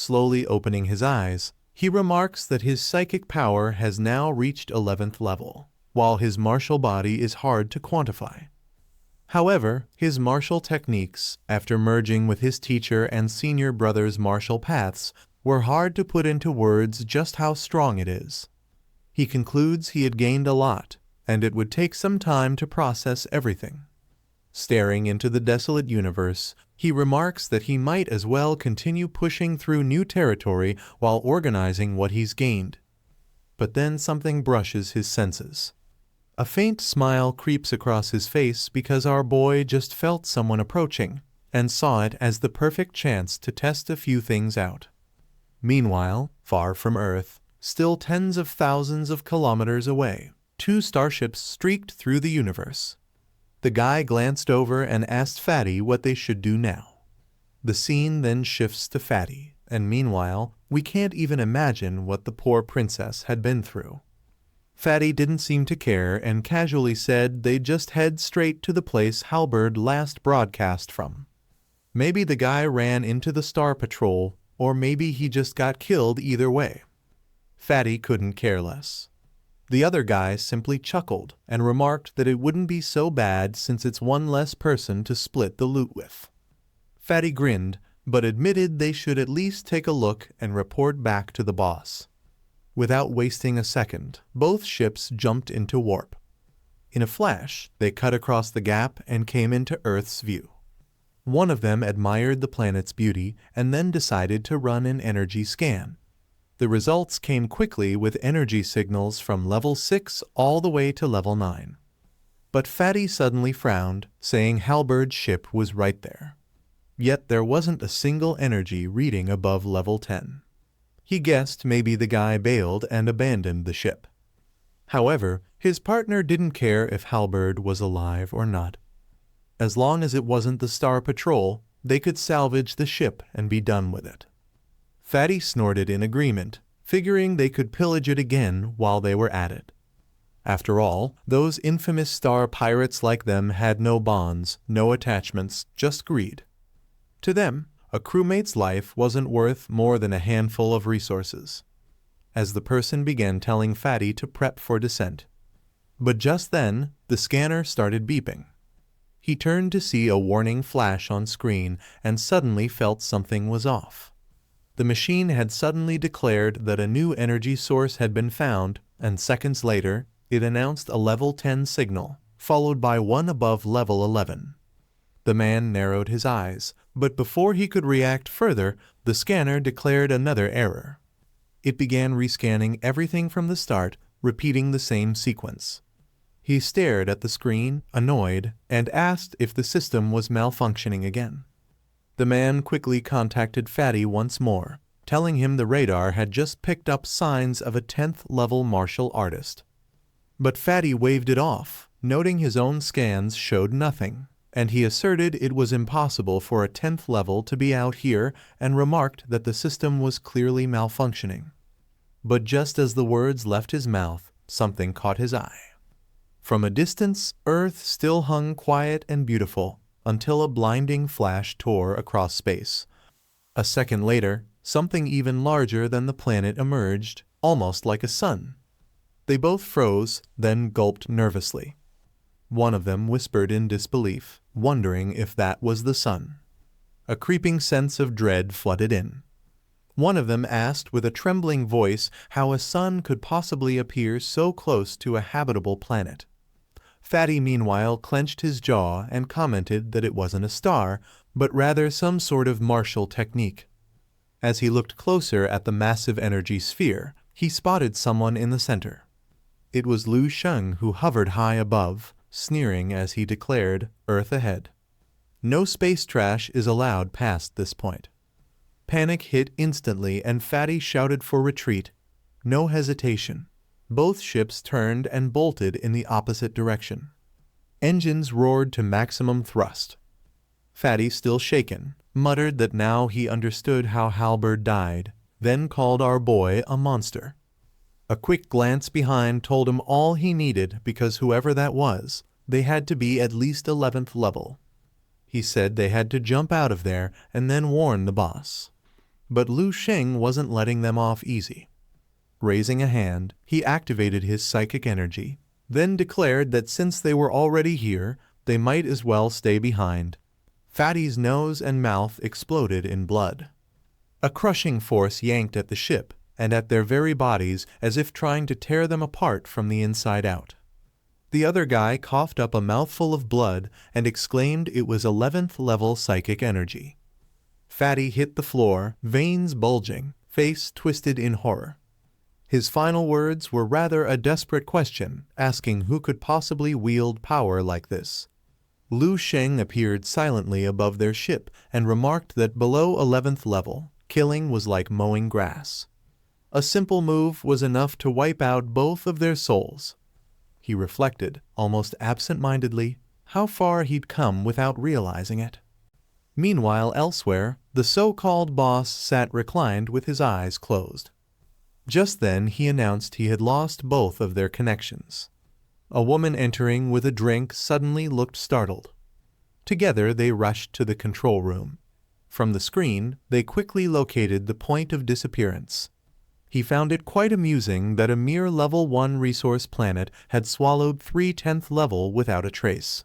slowly opening his eyes, he remarks that his psychic power has now reached 11th level, while his martial body is hard to quantify. However, his martial techniques, after merging with his teacher and senior brother's martial paths, were hard to put into words just how strong it is. He concludes he had gained a lot, and it would take some time to process everything. Staring into the desolate universe, he remarks that he might as well continue pushing through new territory while organizing what he's gained. But then something brushes his senses. A faint smile creeps across his face because our boy just felt someone approaching and saw it as the perfect chance to test a few things out. Meanwhile, far from Earth, still tens of thousands of kilometers away, two starships streaked through the universe. The guy glanced over and asked Fatty what they should do now. The scene then shifts to Fatty, and meanwhile, we can't even imagine what the poor princess had been through. Fatty didn't seem to care and casually said they'd just head straight to the place Halberd last broadcast from. Maybe the guy ran into the Star Patrol, or maybe he just got killed either way. Fatty couldn't care less. The other guy simply chuckled and remarked that it wouldn't be so bad since it's one less person to split the loot with. Fatty grinned, but admitted they should at least take a look and report back to the boss. Without wasting a second, both ships jumped into warp. In a flash, they cut across the gap and came into Earth's view. One of them admired the planet's beauty and then decided to run an energy scan. The results came quickly with energy signals from level 6 all the way to level 9. But Fatty suddenly frowned, saying Halberd's ship was right there. Yet there wasn't a single energy reading above level 10. He guessed maybe the guy bailed and abandoned the ship. However, his partner didn't care if Halberd was alive or not. As long as it wasn't the Star Patrol, they could salvage the ship and be done with it. Fatty snorted in agreement, figuring they could pillage it again while they were at it. After all, those infamous star pirates like them had no bonds, no attachments, just greed. To them, a crewmate's life wasn't worth more than a handful of resources. As the person began telling Fatty to prep for descent. But just then, the scanner started beeping. He turned to see a warning flash on screen and suddenly felt something was off. The machine had suddenly declared that a new energy source had been found, and seconds later, it announced a level 10 signal, followed by one above level 11. The man narrowed his eyes, but before he could react further, the scanner declared another error. It began rescanning everything from the start, repeating the same sequence. He stared at the screen, annoyed, and asked if the system was malfunctioning again. The man quickly contacted Fatty once more, telling him the radar had just picked up signs of a 10th level martial artist. But Fatty waved it off, noting his own scans showed nothing, and he asserted it was impossible for a 10th level to be out here and remarked that the system was clearly malfunctioning. But just as the words left his mouth, something caught his eye. From a distance, Earth still hung quiet and beautiful, until a blinding flash tore across space. A second later, something even larger than the planet emerged, almost like a sun. They both froze, then gulped nervously. One of them whispered in disbelief, wondering if that was the sun. A creeping sense of dread flooded in. One of them asked with a trembling voice how a sun could possibly appear so close to a habitable planet. Fatty meanwhile clenched his jaw and commented that it wasn't a star, but rather some sort of martial technique. As he looked closer at the massive energy sphere, he spotted someone in the center. It was Lu Sheng, who hovered high above, sneering as he declared, "Earth ahead. No space trash is allowed past this point." Panic hit instantly and Fatty shouted for retreat. No hesitation. Both ships turned and bolted in the opposite direction. Engines roared to maximum thrust. Fatty, still shaken, muttered that now he understood how Halberd died, then called our boy a monster. A quick glance behind told him all he needed because whoever that was, they had to be at least 11th level. He said they had to jump out of there and then warn the boss. But Lu Sheng wasn't letting them off easy. Raising a hand, he activated his psychic energy, then declared that since they were already here, they might as well stay behind. Fatty's nose and mouth exploded in blood. A crushing force yanked at the ship and at their very bodies as if trying to tear them apart from the inside out. The other guy coughed up a mouthful of blood and exclaimed it was 11th level psychic energy. Fatty hit the floor, veins bulging, face twisted in horror. His final words were rather a desperate question, asking who could possibly wield power like this. Lu Sheng appeared silently above their ship and remarked that below 11th level, killing was like mowing grass. A simple move was enough to wipe out both of their souls. He reflected, almost absent-mindedly, how far he'd come without realizing it. Meanwhile, elsewhere, the so-called boss sat reclined with his eyes closed. Just then he announced he had lost both of their connections. A woman entering with a drink suddenly looked startled. Together they rushed to the control room. From the screen, they quickly located the point of disappearance. He found it quite amusing that a mere level 1 resource planet had swallowed 3 10th level without a trace.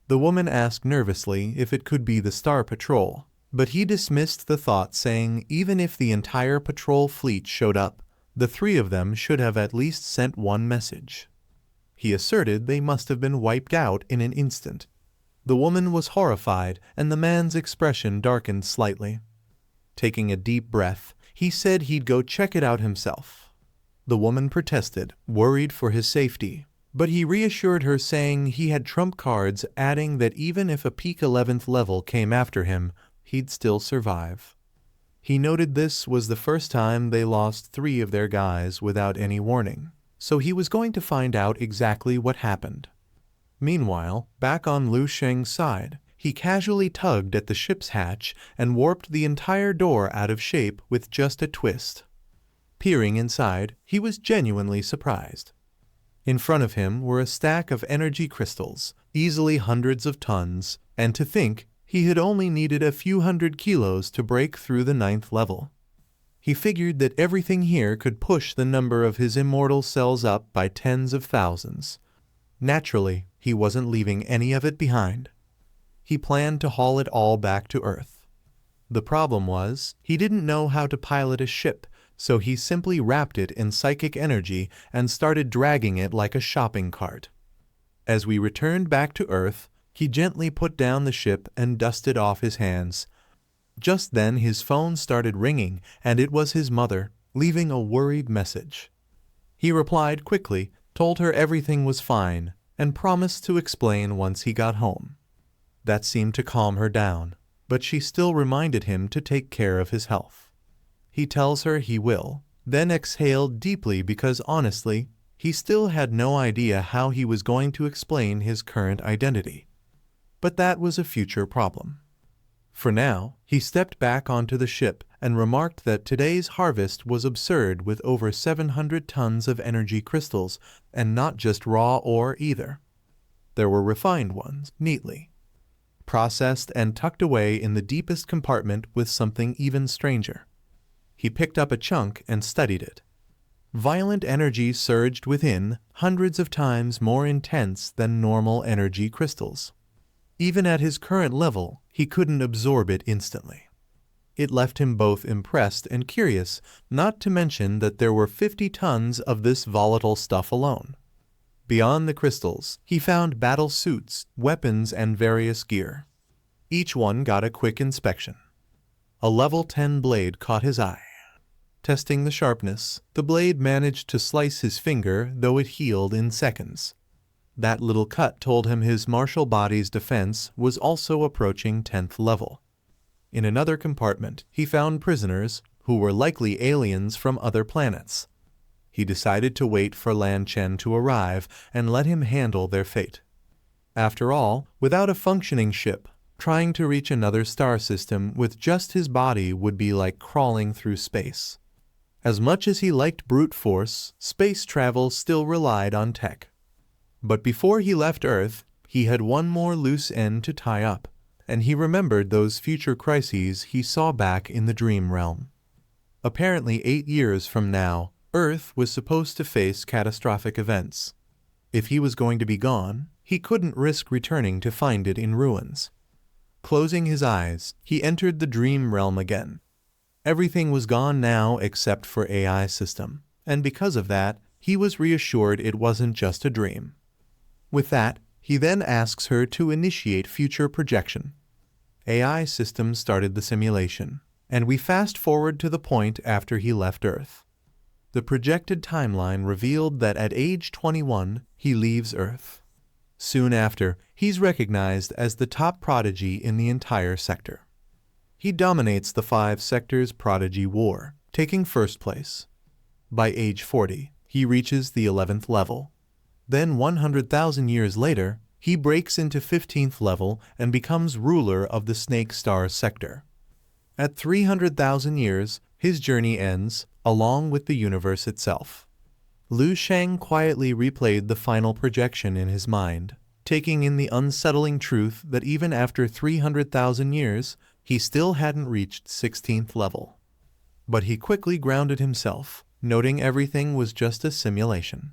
The woman asked nervously if it could be the Star Patrol, but he dismissed the thought, saying even if the entire patrol fleet showed up, the 3 of them should have at least sent one message. He asserted they must have been wiped out in an instant. The woman was horrified, and the man's expression darkened slightly. Taking a deep breath, he said he'd go check it out himself. The woman protested, worried for his safety, but he reassured her, saying he had trump cards, adding that even if a peak 11th level came after him, he'd still survive. He noted this was the first time they lost 3 of their guys without any warning, so he was going to find out exactly what happened. Meanwhile, back on Lu Sheng's side, he casually tugged at the ship's hatch and warped the entire door out of shape with just a twist. Peering inside, he was genuinely surprised. In front of him were a stack of energy crystals, easily hundreds of tons, and to think he had only needed a few hundred kilos to break through the 9th level. He figured that everything here could push the number of his immortal cells up by tens of thousands. Naturally, he wasn't leaving any of it behind. He planned to haul it all back to Earth. The problem was, he didn't know how to pilot a ship, so he simply wrapped it in psychic energy and started dragging it like a shopping cart. As we returned back to Earth, he gently put down the ship and dusted off his hands. Just then his phone started ringing, and it was his mother, leaving a worried message. He replied quickly, told her everything was fine, and promised to explain once he got home. That seemed to calm her down, but she still reminded him to take care of his health. He tells her he will, then exhaled deeply because honestly, he still had no idea how he was going to explain his current identity. But that was a future problem. For now, he stepped back onto the ship and remarked that today's harvest was absurd, with over 700 tons of energy crystals, and not just raw ore either. There were refined ones, neatly processed and tucked away in the deepest compartment with something even stranger. He picked up a chunk and studied it. Violent energy surged within, hundreds of times more intense than normal energy crystals. Even at his current level, he couldn't absorb it instantly. It left him both impressed and curious, not to mention that there were 50 tons of this volatile stuff alone. Beyond the crystals, he found battle suits, weapons, and various gear. Each one got a quick inspection. A level 10 blade caught his eye. Testing the sharpness, the blade managed to slice his finger, though it healed in seconds. That little cut told him his martial body's defense was also approaching 10th level. In another compartment, he found prisoners, who were likely aliens from other planets. He decided to wait for Lan Chen to arrive and let him handle their fate. After all, without a functioning ship, trying to reach another star system with just his body would be like crawling through space. As much as he liked brute force, space travel still relied on tech. But before he left Earth, he had one more loose end to tie up, and he remembered those future crises he saw back in the dream realm. Apparently 8 years from now, Earth was supposed to face catastrophic events. If he was going to be gone, he couldn't risk returning to find it in ruins. Closing his eyes, he entered the dream realm again. Everything was gone now except for AI system, and because of that, he was reassured it wasn't just a dream. With that, he then asks her to initiate future projection. AI system started the simulation, and we fast forward to the point after he left Earth. The projected timeline revealed that at age 21, he leaves Earth. Soon after, he's recognized as the top prodigy in the entire sector. He dominates the 5 sectors prodigy war, taking first place. By age 40, he reaches the 11th level. Then 100,000 years later, he breaks into 15th level and becomes ruler of the Snake Star sector. At 300,000 years, his journey ends, along with the universe itself. Lu Sheng quietly replayed the final projection in his mind, taking in the unsettling truth that even after 300,000 years, he still hadn't reached 16th level. But he quickly grounded himself, noting everything was just a simulation.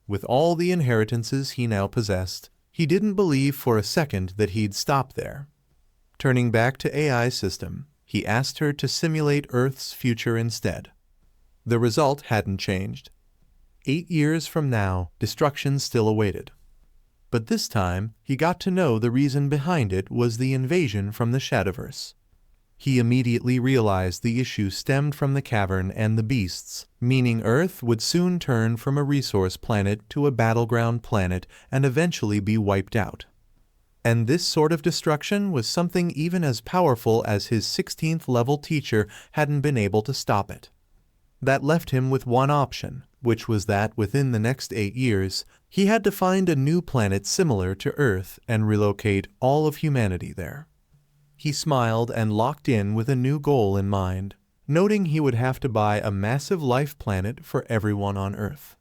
With all the inheritances he now possessed, he didn't believe for a second that he'd stop there. Turning back to AI system, he asked her to simulate Earth's future instead. The result hadn't changed. 8 years from now, destruction still awaited. But this time, he got to know the reason behind it was the invasion from the Shadowverse. He immediately realized the issue stemmed from the cavern and the beasts, meaning Earth would soon turn from a resource planet to a battleground planet and eventually be wiped out. And this sort of destruction was something even as powerful as his 16th level teacher hadn't been able to stop it. That left him with one option, which was that within the next 8 years, he had to find a new planet similar to Earth and relocate all of humanity there. He smiled and locked in with a new goal in mind, noting he would have to buy a massive life planet for everyone on Earth.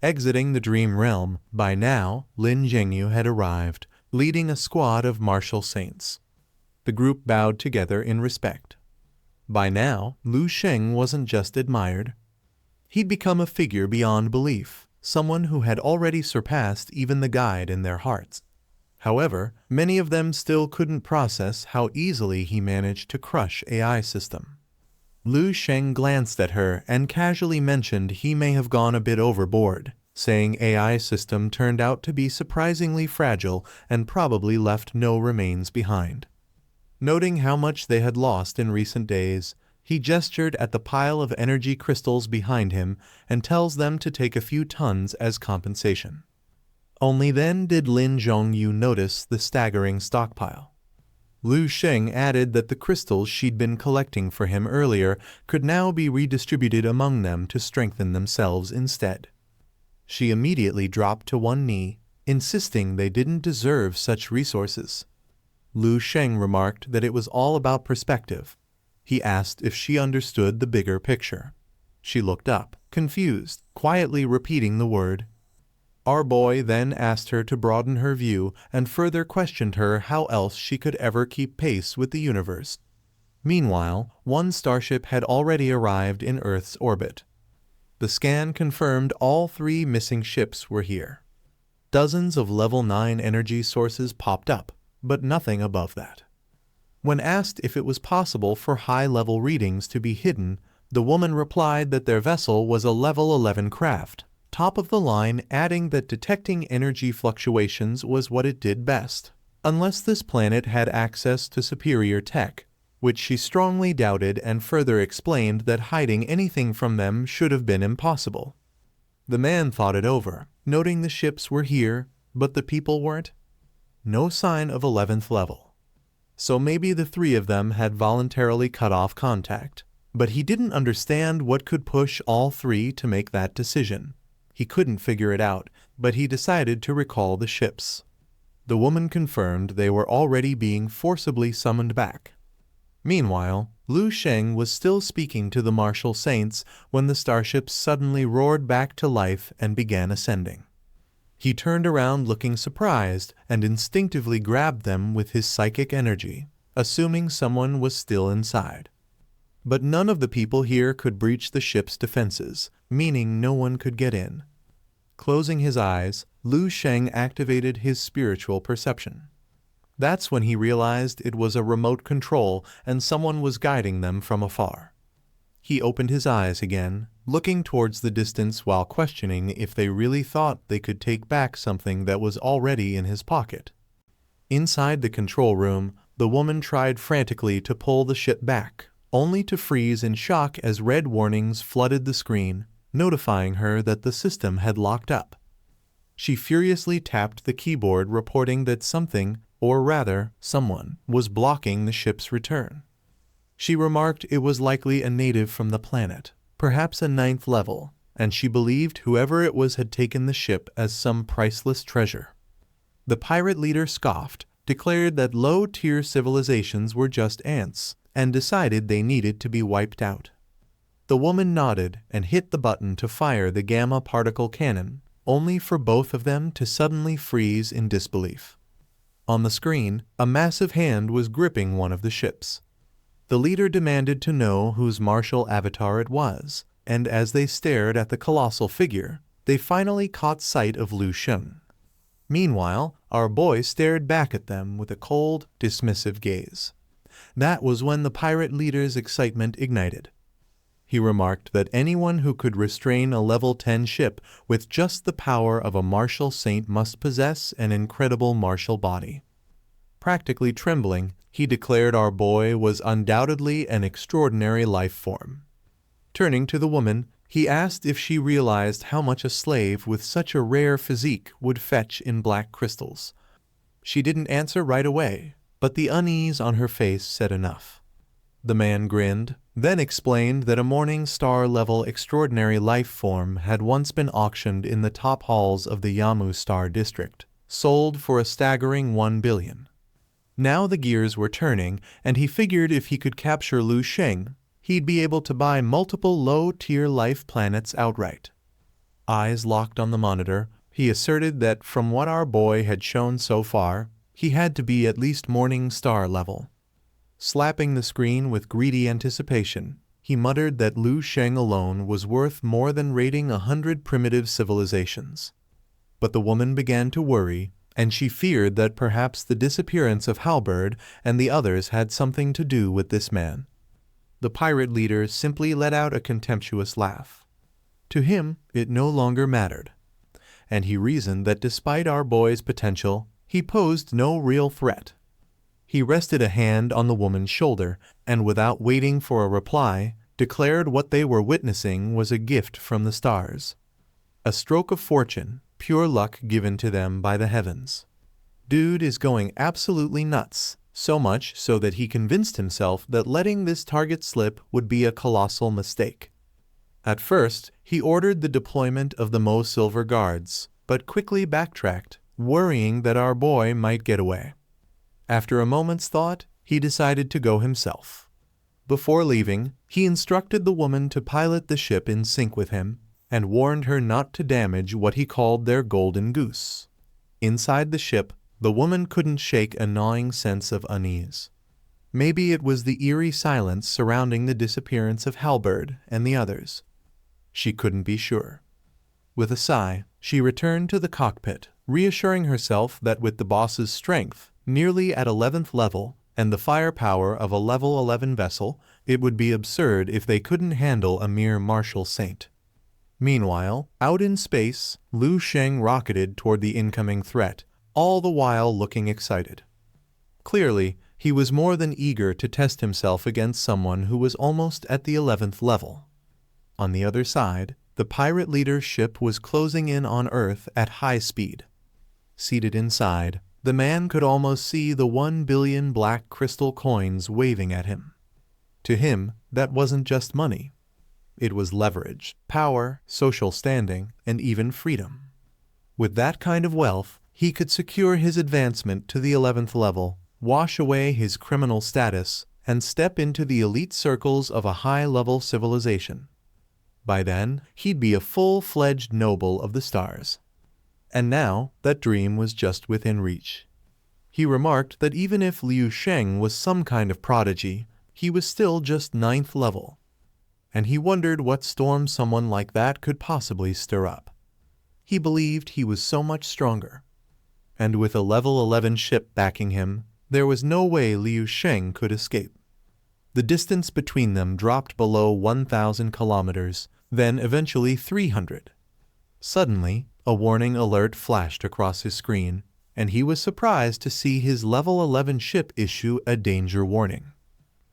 Exiting the dream realm, by now, Lin Zhengyu had arrived, leading a squad of martial saints. The group bowed together in respect. By now, Lu Sheng wasn't just admired. He'd become a figure beyond belief, someone who had already surpassed even the guide in their hearts. However, many of them still couldn't process how easily he managed to crush AI system. Lu Sheng glanced at her and casually mentioned he may have gone a bit overboard, saying AI system turned out to be surprisingly fragile and probably left no remains behind. Noting how much they had lost in recent days, he gestured at the pile of energy crystals behind him and tells them to take a few tons as compensation. Only then did Lin Zhongyu notice the staggering stockpile. Lu Sheng added that the crystals she'd been collecting for him earlier could now be redistributed among them to strengthen themselves instead. She immediately dropped to one knee, insisting they didn't deserve such resources. Lu Sheng remarked that it was all about perspective. He asked if she understood the bigger picture. She looked up, confused, quietly repeating the word. Our boy then asked her to broaden her view and further questioned her how else she could ever keep pace with the universe. Meanwhile, one starship had already arrived in Earth's orbit. The scan confirmed all 3 missing ships were here. Dozens of level 9 energy sources popped up, but nothing above that. When asked if it was possible for high-level readings to be hidden, the woman replied that their vessel was a level 11 craft, top of the line, adding that detecting energy fluctuations was what it did best, unless this planet had access to superior tech, which she strongly doubted, and further explained that hiding anything from them should have been impossible. The man thought it over, noting the ships were here, but the people weren't. No sign of 11th level. So maybe the 3 of them had voluntarily cut off contact, but he didn't understand what could push all 3 to make that decision. He couldn't figure it out, but he decided to recall the ships. The woman confirmed they were already being forcibly summoned back. Meanwhile, Lu Sheng was still speaking to the martial saints when the starships suddenly roared back to life and began ascending. He turned around looking surprised and instinctively grabbed them with his psychic energy, assuming someone was still inside. But none of the people here could breach the ship's defenses, meaning no one could get in. Closing his eyes, Liu Sheng activated his spiritual perception. That's when he realized it was a remote control and someone was guiding them from afar. He opened his eyes again, looking towards the distance while questioning if they really thought they could take back something that was already in his pocket. Inside the control room, the woman tried frantically to pull the ship back, only to freeze in shock as red warnings flooded the screen, notifying her that the system had locked up. She furiously tapped the keyboard, reporting that something, or rather, someone, was blocking the ship's return. She remarked it was likely a native from the planet, perhaps a 9th level, and she believed whoever it was had taken the ship as some priceless treasure. The pirate leader scoffed, declared that low-tier civilizations were just ants, and decided they needed to be wiped out. The woman nodded and hit the button to fire the gamma particle cannon, only for both of them to suddenly freeze in disbelief. On the screen, a massive hand was gripping one of the ships. The leader demanded to know whose martial avatar it was, and as they stared at the colossal figure, they finally caught sight of Liu Sheng. Meanwhile, our boy stared back at them with a cold, dismissive gaze. That was when the pirate leader's excitement ignited. He remarked that anyone who could restrain a level 10 ship with just the power of a martial saint must possess an incredible martial body. Practically trembling, he declared our boy was undoubtedly an extraordinary life form. Turning to the woman, he asked if she realized how much a slave with such a rare physique would fetch in black crystals. She didn't answer right away, but the unease on her face said enough. The man grinned, then explained that a morning star-level extraordinary life form had once been auctioned in the top halls of the Yamu Star District, sold for a staggering 1 billion. Now the gears were turning, and he figured if he could capture Liu Sheng, he'd be able to buy multiple low-tier life planets outright. Eyes locked on the monitor, he asserted that from what our boy had shown so far, he had to be at least morning star level. Slapping the screen with greedy anticipation, he muttered that Liu Sheng alone was worth more than raiding 100 primitive civilizations. But the woman began to worry, and she feared that perhaps the disappearance of Halberd and the others had something to do with this man. The pirate leader simply let out a contemptuous laugh. To him, it no longer mattered, and he reasoned that despite our boy's potential, he posed no real threat. He rested a hand on the woman's shoulder, and without waiting for a reply, declared what they were witnessing was a gift from the stars. A stroke of fortune, pure luck given to them by the heavens. Dude is going absolutely nuts, so much so that he convinced himself that letting this target slip would be a colossal mistake. At first, he ordered the deployment of the Mo Silver Guards, but quickly backtracked, worrying that our boy might get away. After a moment's thought, he decided to go himself. Before leaving, he instructed the woman to pilot the ship in sync with him, and warned her not to damage what he called their golden goose. Inside the ship, the woman couldn't shake a gnawing sense of unease. Maybe it was the eerie silence surrounding the disappearance of Halberd and the others. She couldn't be sure. With a sigh, she returned to the cockpit, reassuring herself that with the boss's strength, nearly at 11th level, and the firepower of a level 11 vessel, it would be absurd if they couldn't handle a mere martial saint. Meanwhile, out in space, Liu Sheng rocketed toward the incoming threat, all the while looking excited. Clearly, he was more than eager to test himself against someone who was almost at the 11th level. On the other side, the pirate leader's ship was closing in on Earth at high speed. Seated inside, the man could almost see the 1 billion black crystal coins waving at him. To him, that wasn't just money. It was leverage, power, social standing, and even freedom. With that kind of wealth, he could secure his advancement to the 11th level, wash away his criminal status, and step into the elite circles of a high-level civilization. By then, he'd be a full-fledged noble of the stars. And now, that dream was just within reach. He remarked that even if Liu Sheng was some kind of prodigy, he was still just 9th level, and he wondered what storm someone like that could possibly stir up. He believed he was so much stronger, and with a level 11 ship backing him, there was no way Liu Sheng could escape. The distance between them dropped below 1,000 kilometers, then eventually 300. Suddenly, a warning alert flashed across his screen, and he was surprised to see his level 11 ship issue a danger warning.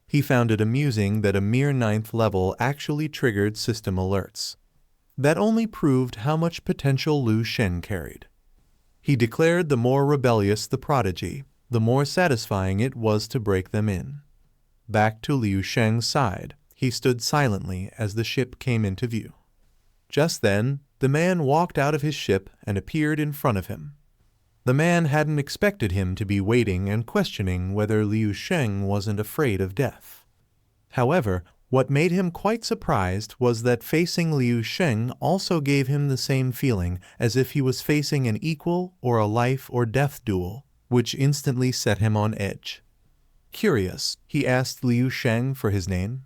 He found it amusing that a mere 9th level actually triggered system alerts. That only proved how much potential Liu Shen carried. He declared the more rebellious the prodigy, the more satisfying it was to break them in. Back to Liu Sheng's side, he stood silently as the ship came into view. Just then, the man walked out of his ship and appeared in front of him. The man hadn't expected him to be waiting and questioning whether Liu Sheng wasn't afraid of death. However, what made him quite surprised was that facing Liu Sheng also gave him the same feeling as if he was facing an equal or a life or death duel, which instantly set him on edge. Curious, he asked Liu Sheng for his name.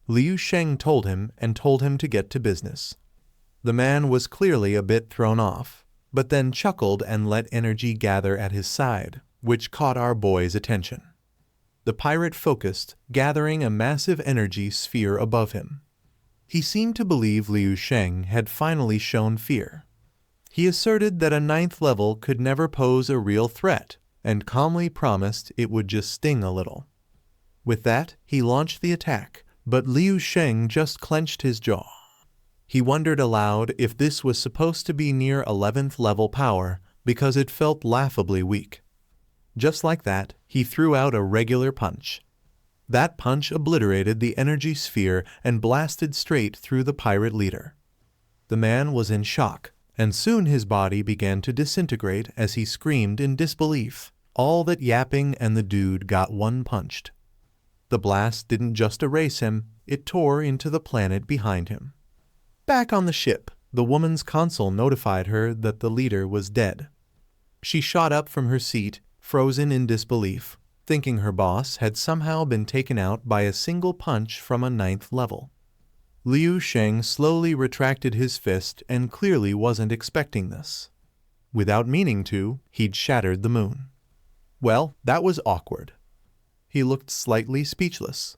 Liu Sheng told him and told him to get to business. The man was clearly a bit thrown off, but then chuckled and let energy gather at his side, which caught our boy's attention. The pirate focused, gathering a massive energy sphere above him. He seemed to believe Liu Sheng had finally shown fear. He asserted that a 9th level could never pose a real threat, and calmly promised it would just sting a little. With that, he launched the attack, but Liu Sheng just clenched his jaw. He wondered aloud if this was supposed to be near 11th level power, because it felt laughably weak. Just like that, he threw out a regular punch. That punch obliterated the energy sphere and blasted straight through the pirate leader. The man was in shock, and soon his body began to disintegrate as he screamed in disbelief. All that yapping and the dude got one punched. The blast didn't just erase him, it tore into the planet behind him. Back on the ship, the woman's console notified her that the leader was dead. She shot up from her seat, frozen in disbelief, thinking her boss had somehow been taken out by a single punch from a 9th level. Liu Sheng slowly retracted his fist and clearly wasn't expecting this. Without meaning to, he'd shattered the moon. Well, that was awkward. He looked slightly speechless.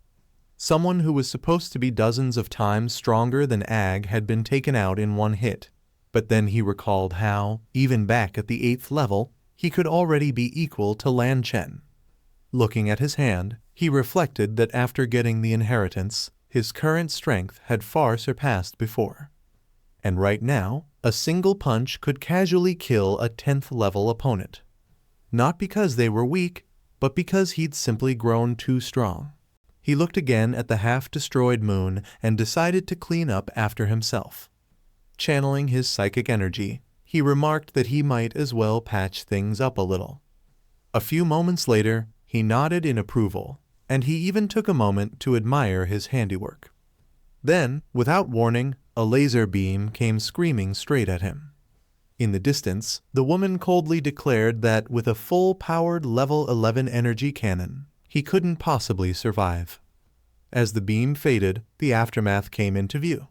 Someone who was supposed to be dozens of times stronger than Ag had been taken out in one hit, but then he recalled how, even back at the 8th level, he could already be equal to Lan Chen. Looking at his hand, he reflected that after getting the inheritance, his current strength had far surpassed before. And right now, a single punch could casually kill a 10th level opponent. Not because they were weak, but because he'd simply grown too strong. He looked again at the half-destroyed moon and decided to clean up after himself. Channeling his psychic energy, he remarked that he might as well patch things up a little. A few moments later, he nodded in approval, and he even took a moment to admire his handiwork. Then, without warning, a laser beam came screaming straight at him. In the distance, the woman coldly declared that with a full-powered level 11 energy cannon, he couldn't possibly survive. As the beam faded, the aftermath came into view.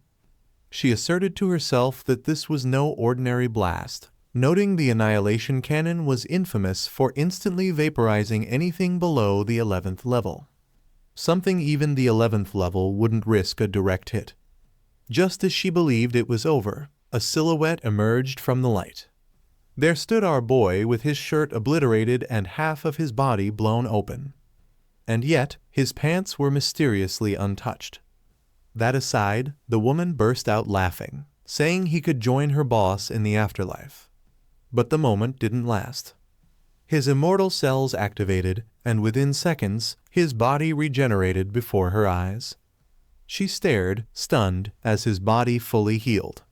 She asserted to herself that this was no ordinary blast, noting the annihilation cannon was infamous for instantly vaporizing anything below the 11th level. Something even the 11th level wouldn't risk a direct hit. Just as she believed it was over, a silhouette emerged from the light. There stood our boy with his shirt obliterated and half of his body blown open. And yet, his pants were mysteriously untouched. That aside, the woman burst out laughing, saying he could join her boss in the afterlife. But the moment didn't last. His immortal cells activated, and within seconds, his body regenerated before her eyes. She stared, stunned, as his body fully healed.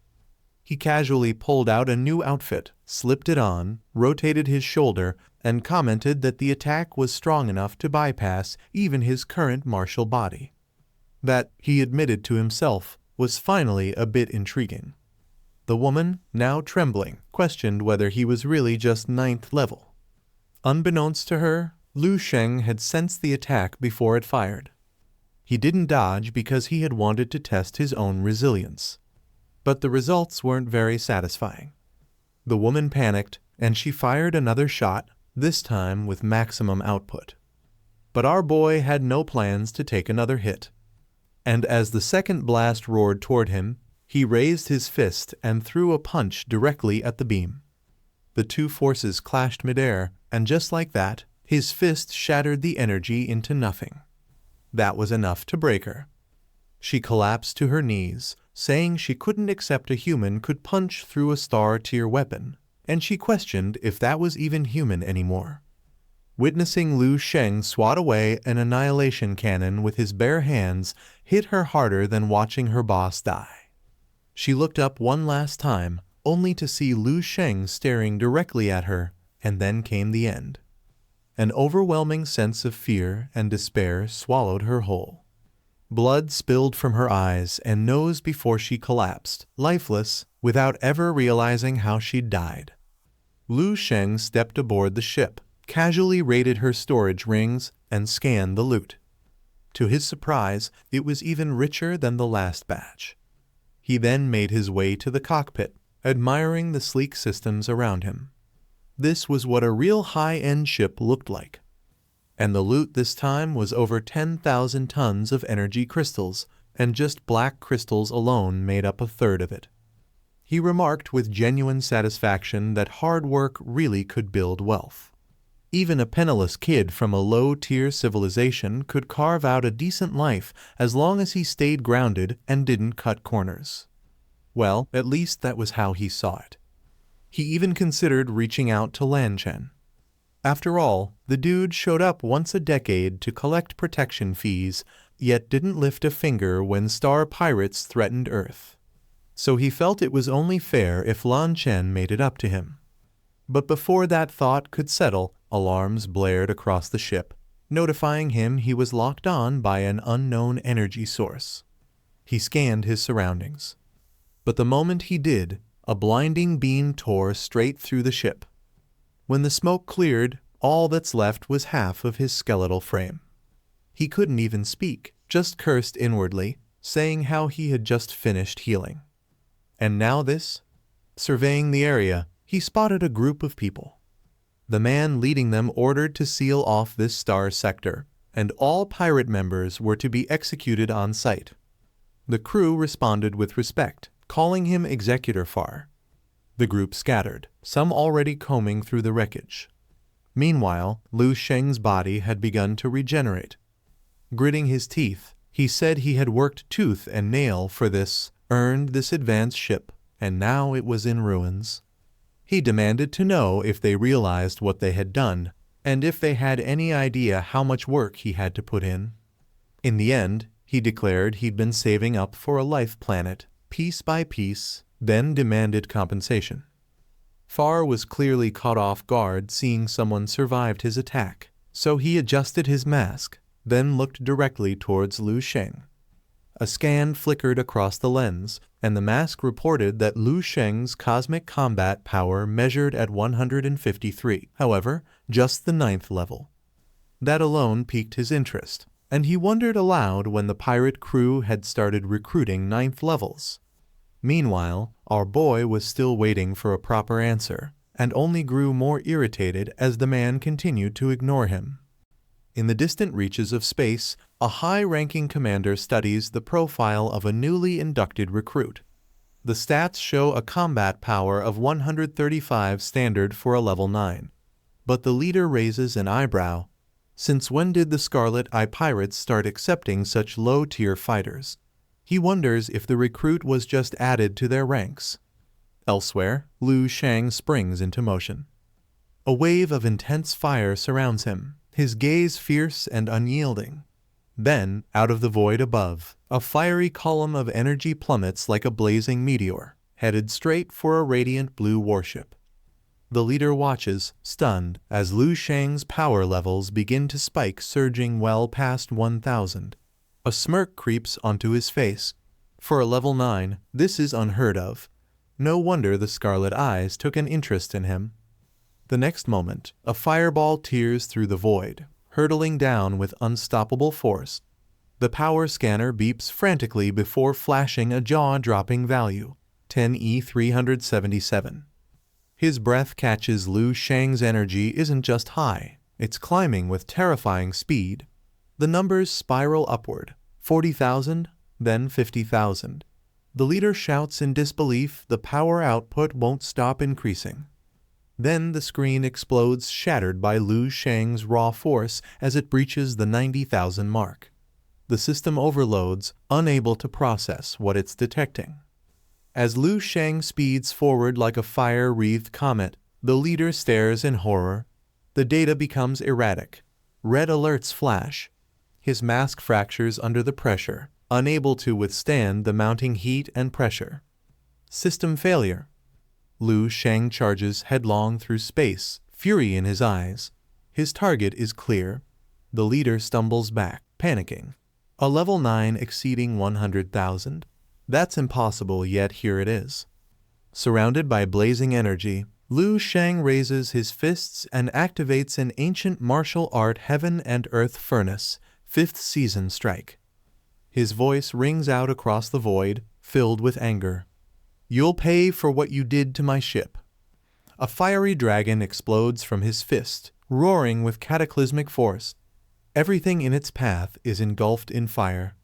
He casually pulled out a new outfit, slipped it on, rotated his shoulder, and commented that the attack was strong enough to bypass even his current martial body. That, he admitted to himself, was finally a bit intriguing. The woman, now trembling, questioned whether he was really just 9th level. Unbeknownst to her, Liu Sheng had sensed the attack before it fired. He didn't dodge because he had wanted to test his own resilience. But the results weren't very satisfying. The woman panicked, and she fired another shot, this time with maximum output. But our boy had no plans to take another hit. And as the second blast roared toward him, he raised his fist and threw a punch directly at the beam. The two forces clashed midair, and just like that, his fist shattered the energy into nothing. That was enough to break her. She collapsed to her knees, saying she couldn't accept a human could punch through a star-tier weapon, and she questioned if that was even human anymore. Witnessing Lu Sheng swat away an annihilation cannon with his bare hands hit her harder than watching her boss die. She looked up one last time, only to see Lu Sheng staring directly at her, and then came the end. An overwhelming sense of fear and despair swallowed her whole. Blood spilled from her eyes and nose before she collapsed, lifeless, without ever realizing how she'd died. Lu Sheng stepped aboard the ship, casually raided her storage rings, and scanned the loot. To his surprise, it was even richer than the last batch. He then made his way to the cockpit, admiring the sleek systems around him. This was what a real high-end ship looked like. And the loot this time was over 10,000 tons of energy crystals, and just black crystals alone made up a third of it. He remarked with genuine satisfaction that hard work really could build wealth. Even a penniless kid from a low-tier civilization could carve out a decent life as long as he stayed grounded and didn't cut corners. Well, at least that was how he saw it. He even considered reaching out to Lan Chen. After all, the dude showed up once a decade to collect protection fees, yet didn't lift a finger when star pirates threatened Earth. So he felt it was only fair if Lan Chen made it up to him. But before that thought could settle, alarms blared across the ship, notifying him he was locked on by an unknown energy source. He scanned his surroundings. But the moment he did, a blinding beam tore straight through the ship. When the smoke cleared, all that's left was half of his skeletal frame. He couldn't even speak, just cursed inwardly, saying how he had just finished healing. And now this? Surveying the area, he spotted a group of people. The man leading them ordered to seal off this star sector, and all pirate members were to be executed on sight. The crew responded with respect, calling him Executor Far. The group scattered, some already combing through the wreckage. Meanwhile, Lu Sheng's body had begun to regenerate. Gritting his teeth, he said he had worked tooth and nail for this, earned this advanced ship, and now it was in ruins. He demanded to know if they realized what they had done, and if they had any idea how much work he had to put in. In the end, he declared he'd been saving up for a life planet, piece by piece, then demanded compensation. Far was clearly caught off guard seeing someone survived his attack, so he adjusted his mask, then looked directly towards Lu Sheng. A scan flickered across the lens, and the mask reported that Lu Sheng's cosmic combat power measured at 153, however, just the 9th level. That alone piqued his interest, and he wondered aloud when the pirate crew had started recruiting 9th levels. Meanwhile, our boy was still waiting for a proper answer, and only grew more irritated as the man continued to ignore him. In the distant reaches of space, a high-ranking commander studies the profile of a newly inducted recruit. The stats show a combat power of 135 standard for a level 9. But the leader raises an eyebrow. Since when did the Scarlet Eye Pirates start accepting such low-tier fighters? He wonders if the recruit was just added to their ranks. Elsewhere, Lu Sheng springs into motion. A wave of intense fire surrounds him, his gaze fierce and unyielding. Then, out of the void above, a fiery column of energy plummets like a blazing meteor, headed straight for a radiant blue warship. The leader watches, stunned, as Lu Sheng's power levels begin to spike, surging well past 1,000. A smirk creeps onto his face. For a level 9, this is unheard of. No wonder the Scarlet Eyes took an interest in him. The next moment, a fireball tears through the void, hurtling down with unstoppable force. The power scanner beeps frantically before flashing a jaw-dropping value, 10E377. His breath catches Lu Shang's energy isn't just high, it's climbing with terrifying speed. The numbers spiral upward, 40,000, then 50,000. The leader shouts in disbelief the power output won't stop increasing. Then the screen explodes, shattered by Lu Shang's raw force as it breaches the 90,000 mark. The system overloads, unable to process what it's detecting. As Lu Shang speeds forward like a fire-wreathed comet, the leader stares in horror. The data becomes erratic. Red alerts flash. His mask fractures under the pressure, unable to withstand the mounting heat and pressure. System failure. Lu Shang charges headlong through space, fury in his eyes. His target is clear. The leader stumbles back, panicking. A level 9 exceeding 100,000. That's impossible, yet here it is. Surrounded by blazing energy, Lu Shang raises his fists and activates an ancient martial art heaven and earth furnace, 5th season strike. His voice rings out across the void, filled with anger. "You'll pay for what you did to my ship." A fiery dragon explodes from his fist, roaring with cataclysmic force. Everything in its path is engulfed in fire.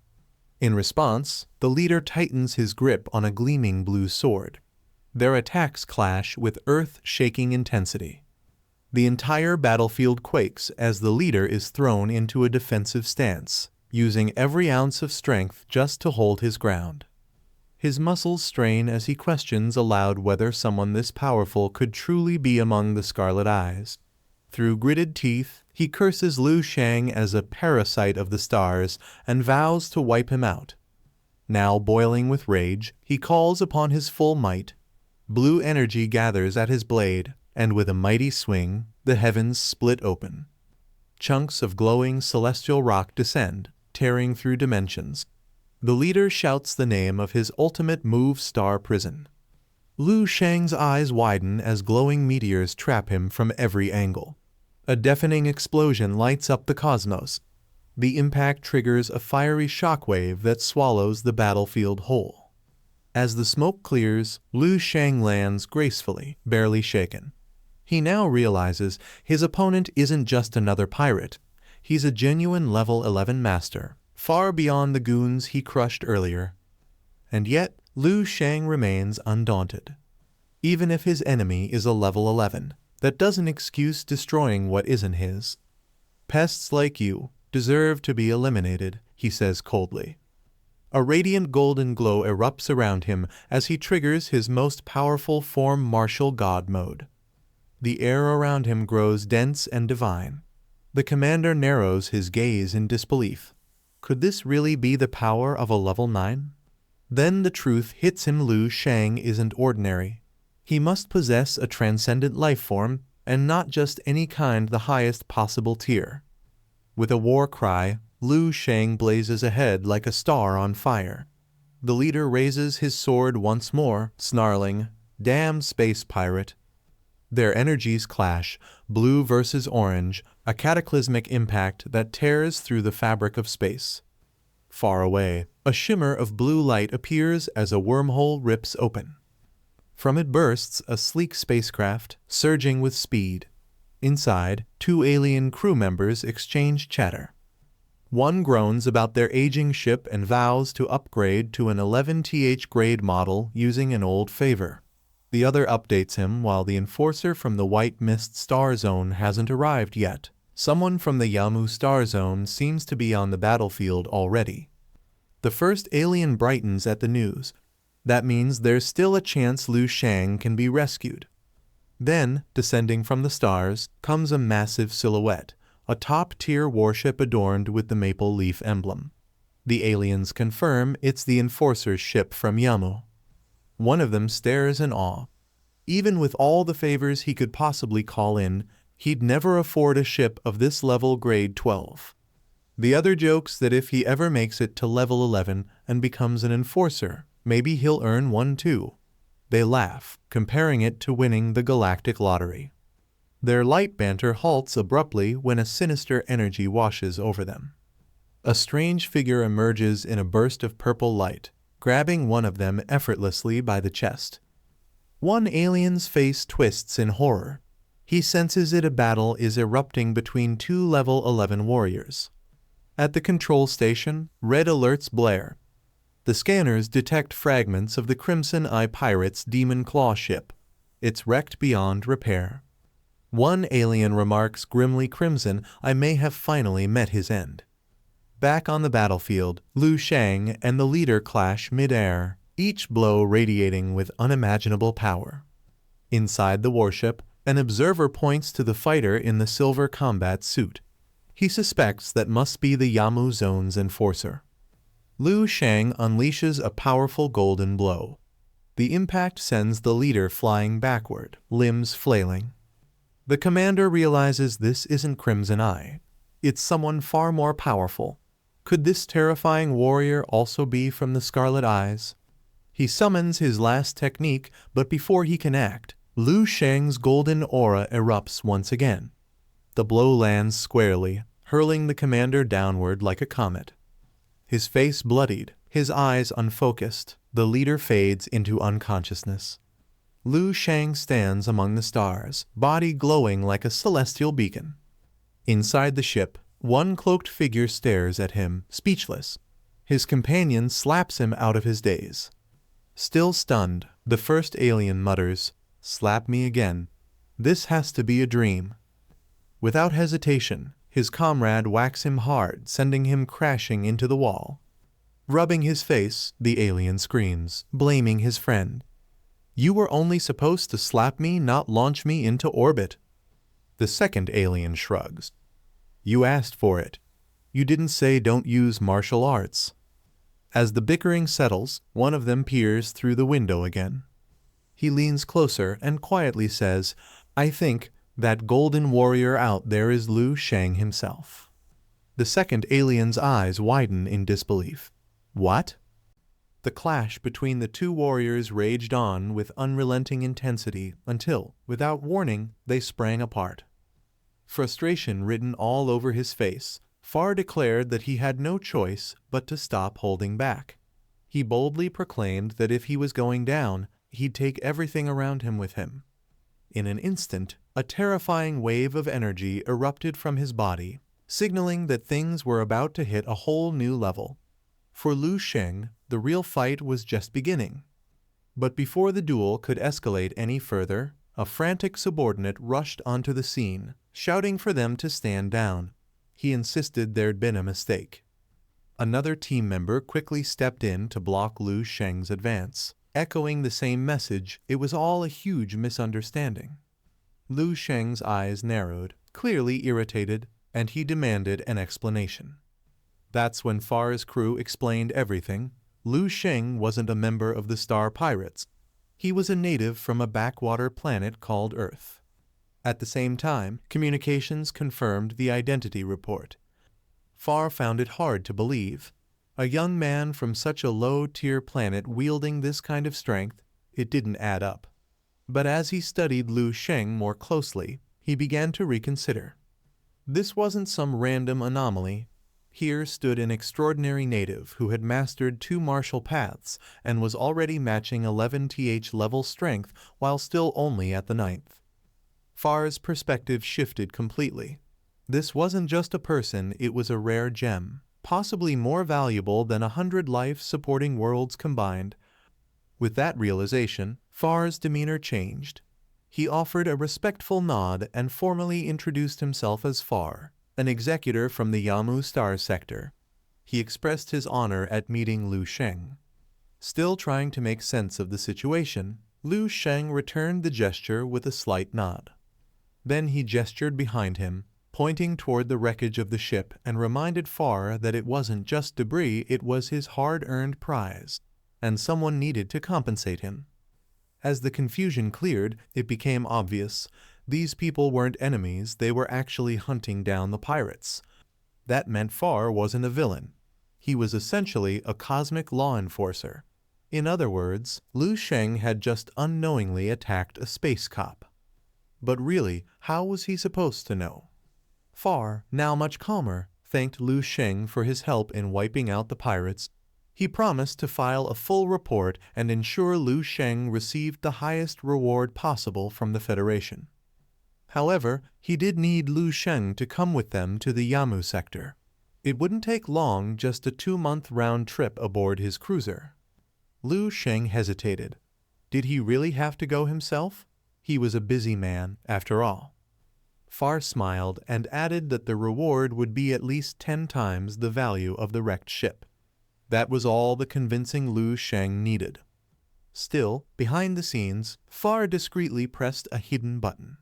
In response, the leader tightens his grip on a gleaming blue sword. Their attacks clash with earth-shaking intensity. The entire battlefield quakes as the leader is thrown into a defensive stance, using every ounce of strength just to hold his ground. His muscles strain as he questions aloud whether someone this powerful could truly be among the Scarlet Eyes. Through gritted teeth, he curses Lu Shang as a parasite of the stars and vows to wipe him out. Now boiling with rage, he calls upon his full might. Blue energy gathers at his blade, and with a mighty swing, the heavens split open. Chunks of glowing celestial rock descend, tearing through dimensions. The leader shouts the name of his ultimate move, Star Prison. Lu Shang's eyes widen as glowing meteors trap him from every angle. A deafening explosion lights up the cosmos. The impact triggers a fiery shockwave that swallows the battlefield whole. As the smoke clears, Lu Shang lands gracefully, barely shaken. He now realizes his opponent isn't just another pirate. He's a genuine level 11 master, far beyond the goons he crushed earlier. And yet, Lu Shang remains undaunted. Even if his enemy is a level 11, that doesn't excuse destroying what isn't his. "Pests like you deserve to be eliminated," he says coldly. A radiant golden glow erupts around him as he triggers his most powerful form, martial god mode. The air around him grows dense and divine. The commander narrows his gaze in disbelief. Could this really be the power of a level 9? Then the truth hits him: Lu Shang isn't ordinary. He must possess a transcendent life form, and not just any kind, the highest possible tier. With a war cry, Lu Shang blazes ahead like a star on fire. The leader raises his sword once more, snarling, "Damn space pirate." Their energies clash, blue versus orange, a cataclysmic impact that tears through the fabric of space. Far away, a shimmer of blue light appears as a wormhole rips open. From it bursts a sleek spacecraft, surging with speed. Inside, 2 alien crew members exchange chatter. One groans about their aging ship and vows to upgrade to an 11th grade model using an old favor. The other updates him while the enforcer from the White Mist Star Zone hasn't arrived yet. Someone from the Yamu Star Zone seems to be on the battlefield already. The first alien brightens at the news. That means there's still a chance Lu Shang can be rescued. Then, descending from the stars, comes a massive silhouette, a top-tier warship adorned with the maple leaf emblem. The aliens confirm it's the enforcer's ship from Yamu. One of them stares in awe. Even with all the favors he could possibly call in, he'd never afford a ship of this level, grade 12. The other jokes that if he ever makes it to level 11 and becomes an enforcer, maybe he'll earn one too. They laugh, comparing it to winning the galactic lottery. Their light banter halts abruptly when a sinister energy washes over them. A strange figure emerges in a burst of purple light, grabbing one of them effortlessly by the chest. One alien's face twists in horror. He senses that a battle is erupting between two level 11 warriors. At the control station, red alerts blare. The scanners detect fragments of the Crimson Eye Pirates' Demon Claw ship. It's wrecked beyond repair. One alien remarks grimly, "Crimson, I may have finally met his end." Back on the battlefield, Liu Shang and the leader clash mid-air, each blow radiating with unimaginable power. Inside the warship, an observer points to the fighter in the silver combat suit. He suspects that must be the Yamu Zone's enforcer. Liu Shang unleashes a powerful golden blow. The impact sends the leader flying backward, limbs flailing. The commander realizes this isn't Crimson Eye. It's someone far more powerful. Could this terrifying warrior also be from the Scarlet Eyes? He summons his last technique, but before he can act, Liu Shang's golden aura erupts once again. The blow lands squarely, hurling the commander downward like a comet. His face bloodied, his eyes unfocused, the leader fades into unconsciousness. Liu Shang stands among the stars, body glowing like a celestial beacon. Inside the ship, one cloaked figure stares at him, speechless. His companion slaps him out of his daze. Still stunned, the first alien mutters, "Slap me again. This has to be a dream." Without hesitation, his comrade whacks him hard, sending him crashing into the wall. Rubbing his face, the alien screams, blaming his friend. "You were only supposed to slap me, not launch me into orbit." The second alien shrugs. "You asked for it. You didn't say don't use martial arts." As the bickering settles, one of them peers through the window again. He leans closer and quietly says, "I think that golden warrior out there is Liu Shang himself." The second alien's eyes widen in disbelief. "What?" The clash between the two warriors raged on with unrelenting intensity until, without warning, they sprang apart. Frustration written all over his face, Far declared that he had no choice but to stop holding back. He boldly proclaimed that if he was going down, he'd take everything around him with him. In an instant, a terrifying wave of energy erupted from his body, signaling that things were about to hit a whole new level. For Liu Sheng, the real fight was just beginning. But before the duel could escalate any further, a frantic subordinate rushed onto the scene, shouting for them to stand down. He insisted there'd been a mistake. Another team member quickly stepped in to block Liu Sheng's advance, echoing the same message. It was all a huge misunderstanding. Liu Sheng's eyes narrowed, clearly irritated, and he demanded an explanation. That's when Far's crew explained everything. Liu Sheng wasn't a member of the Star Pirates. He was a native from a backwater planet called Earth. At the same time, communications confirmed the identity report. Far found it hard to believe. A young man from such a low-tier planet wielding this kind of strength, it didn't add up. But as he studied Liu Sheng more closely, he began to reconsider. This wasn't some random anomaly. Here stood an extraordinary native who had mastered 2 martial paths and was already matching 11th level strength while still only at the 9th. Far's perspective shifted completely. This wasn't just a person, it was a rare gem, possibly more valuable than 100 life-supporting worlds combined. With that realization, Far's demeanor changed. He offered a respectful nod and formally introduced himself as Far, an executor from the Yamu Star Sector. He expressed his honor at meeting Liu Sheng. Still trying to make sense of the situation, Liu Sheng returned the gesture with a slight nod. Then he gestured behind him, pointing toward the wreckage of the ship, and reminded Far that it wasn't just debris, it was his hard-earned prize, and someone needed to compensate him. As the confusion cleared, it became obvious. These people weren't enemies, they were actually hunting down the pirates. That meant Far wasn't a villain. He was essentially a cosmic law enforcer. In other words, Liu Sheng had just unknowingly attacked a space cop. But really, how was he supposed to know? Far, now much calmer, thanked Lu Sheng for his help in wiping out the pirates. He promised to file a full report and ensure Lu Sheng received the highest reward possible from the Federation. However, he did need Lu Sheng to come with them to the Yamu sector. It wouldn't take long, just a 2-month round trip aboard his cruiser. Lu Sheng hesitated. Did he really have to go himself? He was a busy man, after all. Far smiled and added that the reward would be at least 10 times the value of the wrecked ship. That was all the convincing Lu Sheng needed. Still, behind the scenes, Far discreetly pressed a hidden button.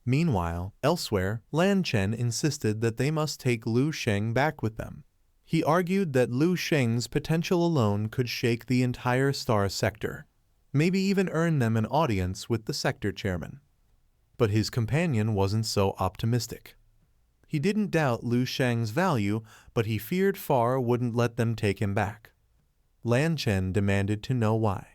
Meanwhile, elsewhere, Lan Chen insisted that they must take Lu Sheng back with them. He argued that Lu Sheng's potential alone could shake the entire star sector, maybe even earn them an audience with the sector chairman. But his companion wasn't so optimistic. He didn't doubt Lu Sheng's value, but he feared Far wouldn't let them take him back. Lan Chen demanded to know why.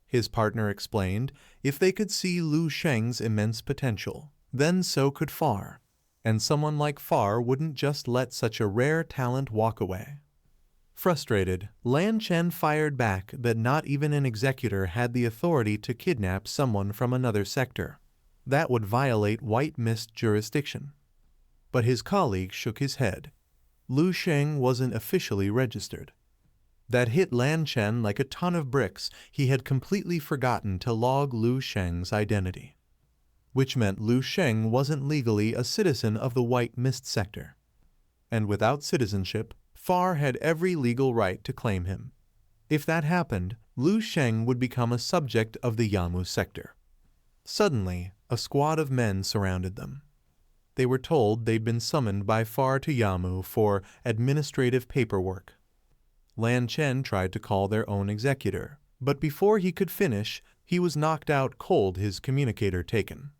His partner explained if they could see Lu Sheng's immense potential, then so could Far, and someone like Far wouldn't just let such a rare talent walk away. Frustrated, Lan Chen fired back that not even an executor had the authority to kidnap someone from another sector. That would violate White Mist jurisdiction. But his colleague shook his head. Lu Sheng wasn't officially registered. That hit Lan Chen like a ton of bricks. He had completely forgotten to log Lu Sheng's identity, which meant Lu Sheng wasn't legally a citizen of the White Mist sector. And without citizenship, Far had every legal right to claim him. If that happened, Lu Sheng would become a subject of the Yamu sector. Suddenly, a squad of men surrounded them. They were told they'd been summoned by Far to Yamu for administrative paperwork. Lan Chen tried to call their own executor, but before he could finish, he was knocked out cold, his communicator taken.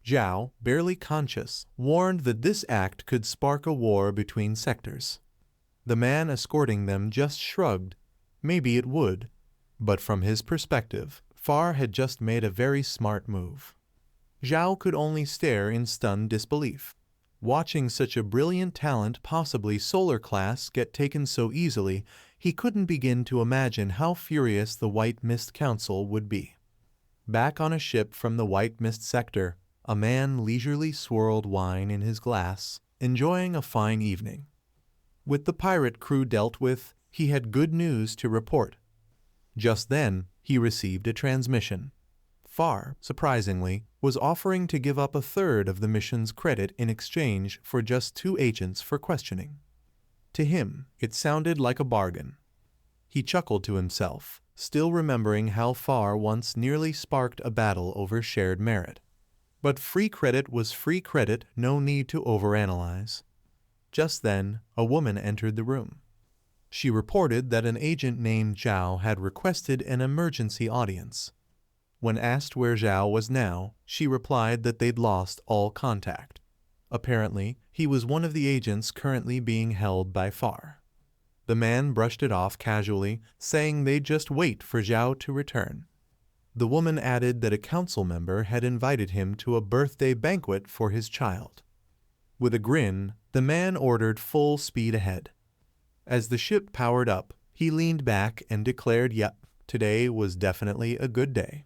Zhao, barely conscious, warned that this act could spark a war between sectors. The man escorting them just shrugged. Maybe it would, but from his perspective, Far had just made a very smart move. Zhao could only stare in stunned disbelief. Watching such a brilliant talent, possibly solar class, get taken so easily, he couldn't begin to imagine how furious the White Mist Council would be. Back on a ship from the White Mist sector, a man leisurely swirled wine in his glass, enjoying a fine evening. With the pirate crew dealt with, he had good news to report. Just then, he received a transmission. Far, surprisingly, was offering to give up 1/3 of the mission's credit in exchange for just 2 agents for questioning. To him, it sounded like a bargain. He chuckled to himself, still remembering how Far once nearly sparked a battle over shared merit. But free credit was free credit, no need to overanalyze. Just then, a woman entered the room. She reported that an agent named Zhao had requested an emergency audience. When asked where Zhao was now, she replied that they'd lost all contact. Apparently, he was one of the agents currently being held by Far. The man brushed it off casually, saying they'd just wait for Zhao to return. The woman added that a council member had invited him to a birthday banquet for his child. With a grin, the man ordered full speed ahead. As the ship powered up, he leaned back and declared, "Yep, today was definitely a good day."